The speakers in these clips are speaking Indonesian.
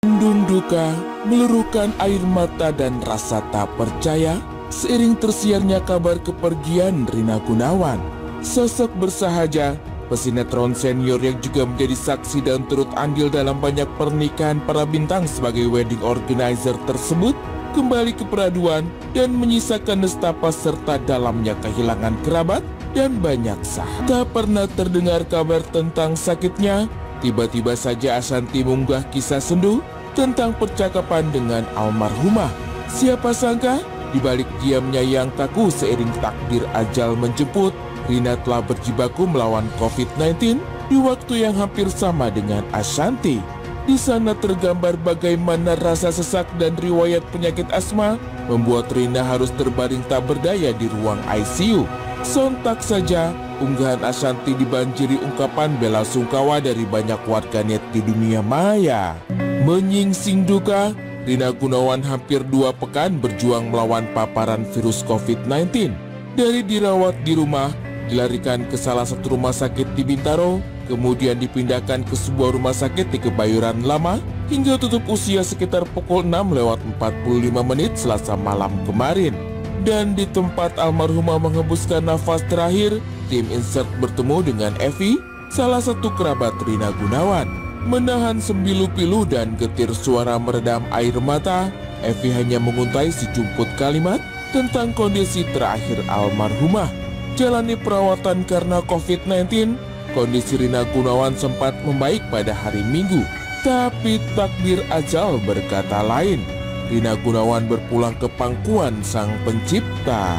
Mendung duka, meluruhkan air mata dan rasa tak percaya seiring tersiarnya kabar kepergian Rina Gunawan. Sosok bersahaja, pesinetron senior yang juga menjadi saksi dan turut andil dalam banyak pernikahan para bintang sebagai wedding organizer tersebut kembali ke peraduan dan menyisakan nestapa serta dalamnya kehilangan kerabat dan banyak sahabat. Tak pernah terdengar kabar tentang sakitnya. Tiba-tiba saja Ashanty mengunggah kisah sendu tentang percakapan dengan almarhumah. Siapa sangka, di balik diamnya yang kaku seiring takdir ajal menjemput, Rina telah berjibaku melawan COVID-19 di waktu yang hampir sama dengan Ashanty. Di sana tergambar bagaimana rasa sesak dan riwayat penyakit asma membuat Rina harus terbaring tak berdaya di ruang ICU. Sontak saja, unggahan Ashanty dibanjiri ungkapan bela sungkawa dari banyak warganet di dunia maya. Menyingsing duka, Rina Gunawan hampir 2 pekan berjuang melawan paparan virus COVID-19. Dari dirawat di rumah, dilarikan ke salah satu rumah sakit di Bintaro, kemudian dipindahkan ke sebuah rumah sakit di Kebayoran Lama, hingga tutup usia sekitar pukul 6:45 Selasa malam kemarin. Dan di tempat almarhumah menghembuskan nafas terakhir, tim Insert bertemu dengan Evi, salah satu kerabat Rina Gunawan. Menahan sembilu pilu dan getir suara meredam air mata, Evi hanya menguntai sejumput kalimat tentang kondisi terakhir almarhumah. Jalani perawatan karena COVID-19, kondisi Rina Gunawan sempat membaik pada hari Minggu. Tapi takdir ajal berkata lain. Rina Gunawan berpulang ke pangkuan Sang Pencipta.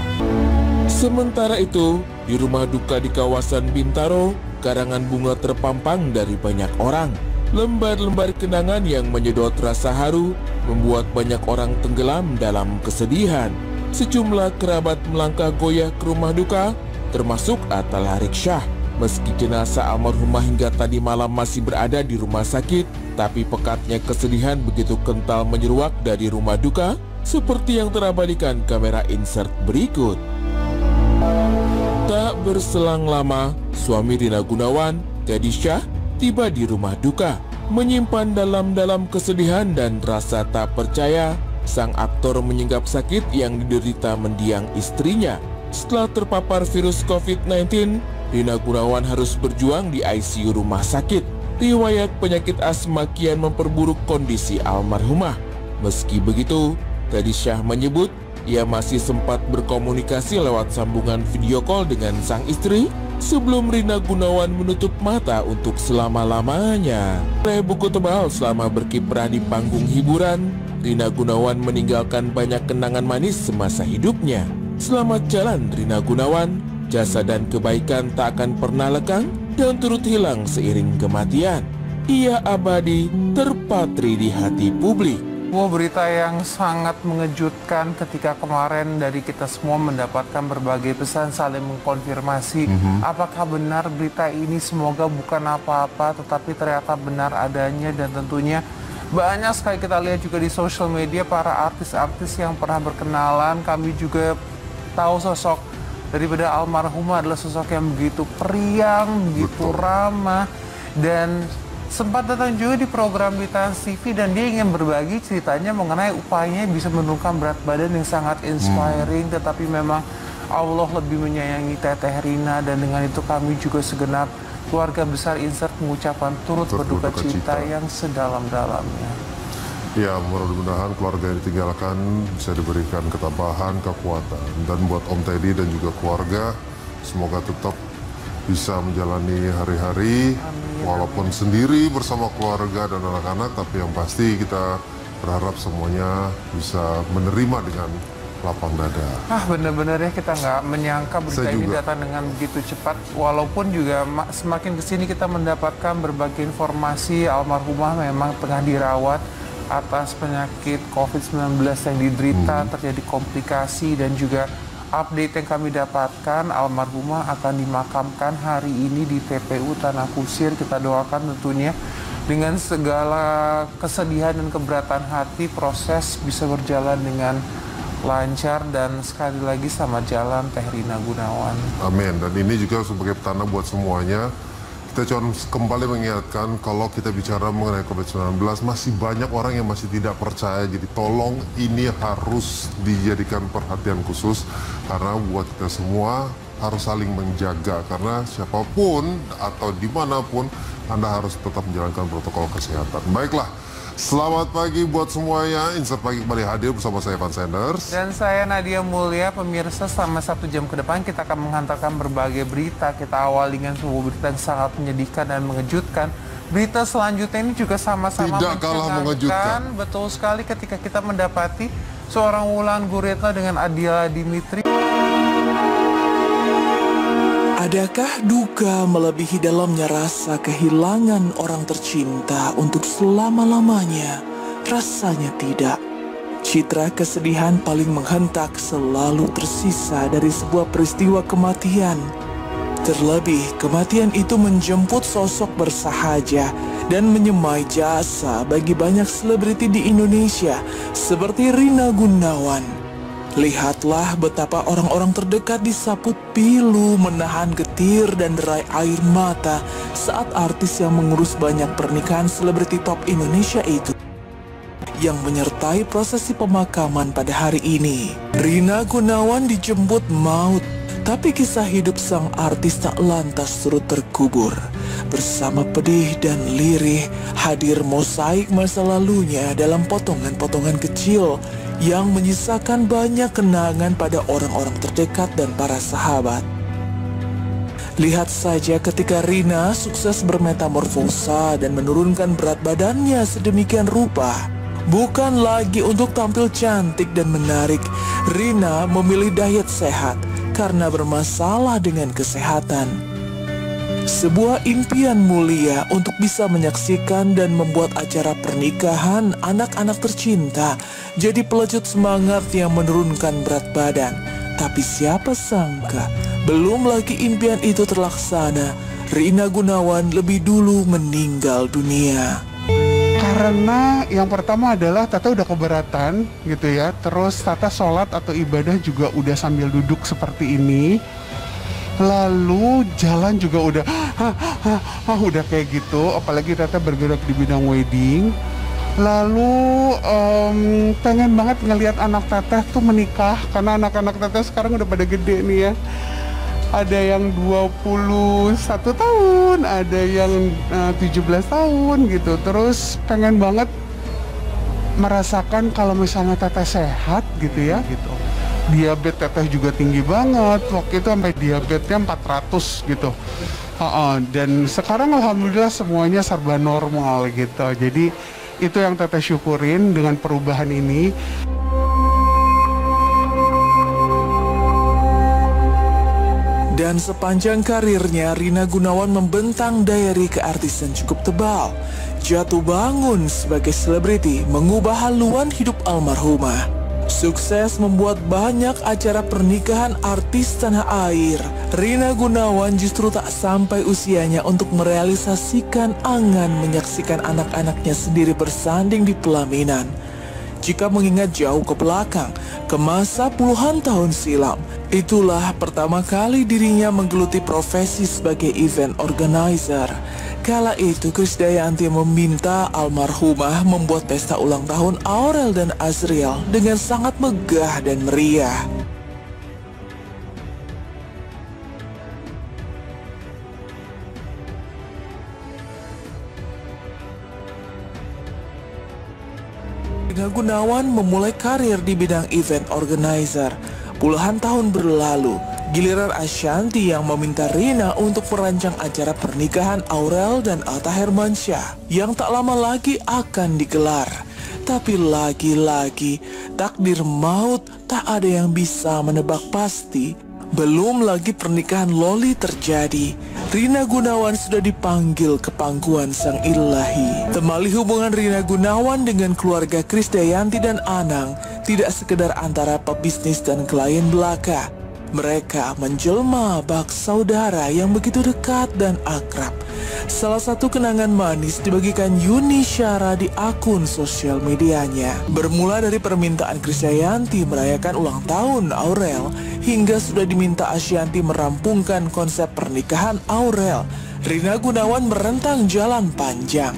Sementara itu, di rumah duka di kawasan Bintaro, karangan bunga terpampang dari banyak orang. Lembar-lembar kenangan yang menyedot rasa haru membuat banyak orang tenggelam dalam kesedihan. Sejumlah kerabat melangkah goyah ke rumah duka, termasuk Atta Larik-Syah. Meski jenazah almarhumah hingga tadi malam masih berada di rumah sakit, tapi pekatnya kesedihan begitu kental menyeruak dari rumah duka, seperti yang terabadikan kamera Insert berikut. Tak berselang lama, suami Rina Gunawan, Teddy Syah, tiba di rumah duka. Menyimpan dalam-dalam kesedihan dan rasa tak percaya, sang aktor menyenggap sakit yang diderita mendiang istrinya. Setelah terpapar virus COVID-19, Rina Gunawan harus berjuang di ICU rumah sakit. Riwayat penyakit asma kian memperburuk kondisi almarhumah. Meski begitu, Teddy Syah menyebut ia masih sempat berkomunikasi lewat sambungan video call dengan sang istri sebelum Rina Gunawan menutup mata untuk selama-lamanya. Oleh buku tebal selama berkiprah di panggung hiburan, Rina Gunawan meninggalkan banyak kenangan manis semasa hidupnya. Selamat jalan Rina Gunawan. Jasa dan kebaikan tak akan pernah lekang dan turut hilang seiring kematian. Ia abadi, terpatri di hati publik. Berita yang sangat mengejutkan ketika kemarin dari kita semua mendapatkan berbagai pesan saling mengkonfirmasi apakah benar berita ini, semoga bukan apa-apa tetapi ternyata benar adanya. Dan tentunya banyak sekali kita lihat juga di sosial media para artis-artis yang pernah berkenalan. Kami juga tahu sosok daripada almarhumah adalah sosok yang begitu periang, begitu ramah, dan sempat datang juga di program di Trans TV dan dia ingin berbagi ceritanya mengenai upayanya bisa menurunkan berat badan yang sangat inspiring. Tetapi memang Allah lebih menyayangi Teteh Rina, dan dengan itu kami juga segenap keluarga besar Insert mengucapkan turut berduka cita yang sedalam-dalamnya. Ya, mudah-mudahan keluarga yang ditinggalkan bisa diberikan ketabahan, kekuatan. Dan buat Om Teddy dan juga keluarga, semoga tetap bisa menjalani hari-hari walaupun sendiri bersama keluarga dan anak-anak, tapi yang pasti kita berharap semuanya bisa menerima dengan lapang dada. Benar-benar ya, kita nggak menyangka berita ini datang dengan begitu cepat. Walaupun juga semakin kesini kita mendapatkan berbagai informasi almarhumah memang tengah dirawat atas penyakit COVID-19 yang diderita, terjadi komplikasi, dan juga update yang kami dapatkan almarhumah akan dimakamkan hari ini di TPU Tanah Kusir. Kita doakan tentunya dengan segala kesedihan dan keberatan hati proses bisa berjalan dengan lancar, dan sekali lagi selamat jalan Teh Rina Gunawan. Amin. Dan ini juga sebagai petanda buat semuanya. Kita cuma kembali mengingatkan kalau kita bicara mengenai COVID-19 masih banyak orang yang masih tidak percaya. Jadi tolong ini harus dijadikan perhatian khusus karena buat kita semua harus saling menjaga. Karena siapapun atau dimanapun Anda harus tetap menjalankan protokol kesehatan. Baiklah, selamat pagi buat semuanya. Insert Pagi kembali hadir bersama saya Evan Sanders. Dan saya Nadia Mulia. Pemirsa, selama 1 jam ke depan kita akan menghantarkan berbagai berita. Kita awali dengan sebuah berita yang sangat menyedihkan dan mengejutkan. Berita selanjutnya ini juga sama-sama Tidak kalah mengejutkan. Betul sekali ketika kita mendapati seorang Wulan Guritno dengan Adila Dimitri. Adakah duka melebihi dalamnya rasa kehilangan orang tercinta untuk selama-lamanya? Rasanya tidak. Citra kesedihan paling menghentak selalu tersisa dari sebuah peristiwa kematian. Terlebih, kematian itu menjemput sosok bersahaja dan menyemai jasa bagi banyak selebriti di Indonesia seperti Rina Gunawan. Lihatlah betapa orang-orang terdekat disaput pilu, menahan getir dan derai air mata saat artis yang mengurus banyak pernikahan selebriti top Indonesia itu yang menyertai prosesi pemakaman pada hari ini. Rina Gunawan dijemput maut, tapi kisah hidup sang artis tak lantas turut terkubur. Bersama pedih dan lirih hadir mosaik masa lalunya dalam potongan-potongan kecil yang menyisakan banyak kenangan pada orang-orang terdekat dan para sahabat. Lihat saja ketika Rina sukses bermetamorfosa dan menurunkan berat badannya sedemikian rupa. Bukan lagi untuk tampil cantik dan menarik, Rina memilih diet sehat karena bermasalah dengan kesehatan. Sebuah impian mulia untuk bisa menyaksikan dan membuat acara pernikahan anak-anak tercinta jadi pelecut semangat yang menurunkan berat badan. Tapi siapa sangka, belum lagi impian itu terlaksana, Rina Gunawan lebih dulu meninggal dunia. Karena yang pertama adalah Tata udah keberatan gitu ya. Terus Tata sholat atau ibadah juga udah sambil duduk seperti ini. Lalu jalan juga udah kayak gitu. Apalagi Tata bergerak di bidang wedding. Lalu pengen banget ngelihat anak Tata tuh menikah. Karena anak-anak Tata sekarang udah pada gede nih ya. Ada yang 21 tahun, ada yang 17 tahun gitu. Terus pengen banget merasakan kalau misalnya Teteh sehat gitu ya gitu. Diabetes Teteh juga tinggi banget. Waktu itu sampai diabetesnya 400 gitu. Dan sekarang alhamdulillah semuanya serba normal gitu. Jadi itu yang Teteh syukurin dengan perubahan ini. Dan sepanjang karirnya, Rina Gunawan membentang diary keartisan cukup tebal. Jatuh bangun sebagai selebriti, mengubah haluan hidup almarhumah. Sukses membuat banyak acara pernikahan artis tanah air. Rina Gunawan justru tak sampai usianya untuk merealisasikan angan menyaksikan anak-anaknya sendiri bersanding di pelaminan. Jika mengingat jauh ke belakang, ke masa puluhan tahun silam, itulah pertama kali dirinya menggeluti profesi sebagai event organizer. Kala itu Krisdayanti meminta almarhumah membuat pesta ulang tahun Aurel dan Azriel dengan sangat megah dan meriah. Rina Gunawan memulai karir di bidang event organizer. Puluhan tahun berlalu, giliran Ashanti yang meminta Rina untuk merancang acara pernikahan Aurel dan Atta Hermansyah yang tak lama lagi akan digelar. Tapi lagi-lagi, takdir maut tak ada yang bisa menebak pasti. Belum lagi pernikahan Loli terjadi, Rina Gunawan sudah dipanggil ke pangkuan Sang Ilahi. Temali hubungan Rina Gunawan dengan keluarga Krisdayanti dan Anang tidak sekedar antara pebisnis dan klien belaka. Mereka menjelma bak saudara yang begitu dekat dan akrab. Salah satu kenangan manis dibagikan Yuni Syara di akun sosial medianya. Bermula dari permintaan Krisdayanti merayakan ulang tahun Aurel, hingga sudah diminta Ashanty merampungkan konsep pernikahan Aurel, Rina Gunawan merentang jalan panjang.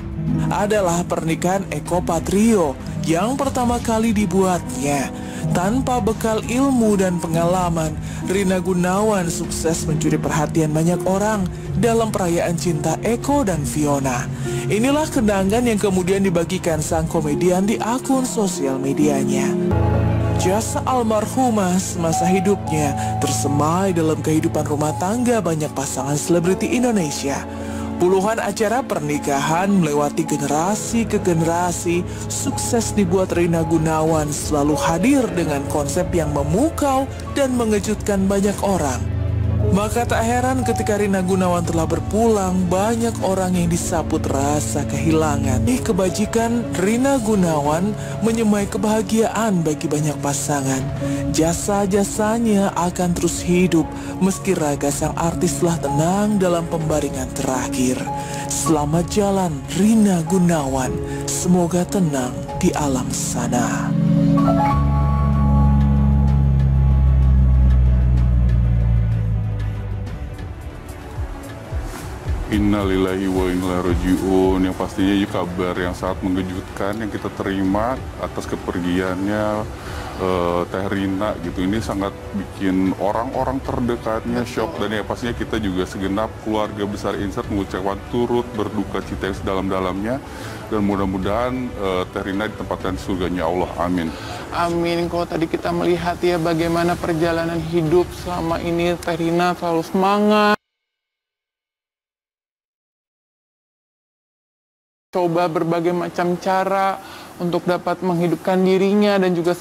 Adalah pernikahan Eko Patrio yang pertama kali dibuatnya. Tanpa bekal ilmu dan pengalaman, Rina Gunawan sukses mencuri perhatian banyak orang dalam perayaan cinta Eko dan Fiona. Inilah kenangan yang kemudian dibagikan sang komedian di akun sosial medianya. Jasa almarhumah semasa hidupnya tersemai dalam kehidupan rumah tangga banyak pasangan selebriti Indonesia. Puluhan acara pernikahan melewati generasi ke generasi, sukses dibuat Rina Gunawan selalu hadir dengan konsep yang memukau dan mengejutkan banyak orang. Maka tak heran ketika Rina Gunawan telah berpulang, banyak orang yang disaput rasa kehilangan. Kebajikan Rina Gunawan menyemai kebahagiaan bagi banyak pasangan. Jasa-jasanya akan terus hidup meski raga sang artis telah tenang dalam pembaringan terakhir. Selamat jalan Rina Gunawan, semoga tenang di alam sana. Innalillahi wa inna ilaihi raji'un. Yang pastinya kabar yang sangat mengejutkan yang kita terima atas kepergiannya Teh Rina gitu. Ini sangat bikin orang-orang terdekatnya shock, dan ya pastinya kita juga segenap keluarga besar Insert mengucapkan turut berduka cita yang sedalam-dalamnya, dan mudah-mudahan Teh Rina ditempatkan surganya Allah. Amin. Amin. Kalau tadi kita melihat ya bagaimana perjalanan hidup selama ini, Teh Rina selalu semangat, coba berbagai macam cara untuk dapat menghidupkan dirinya dan juga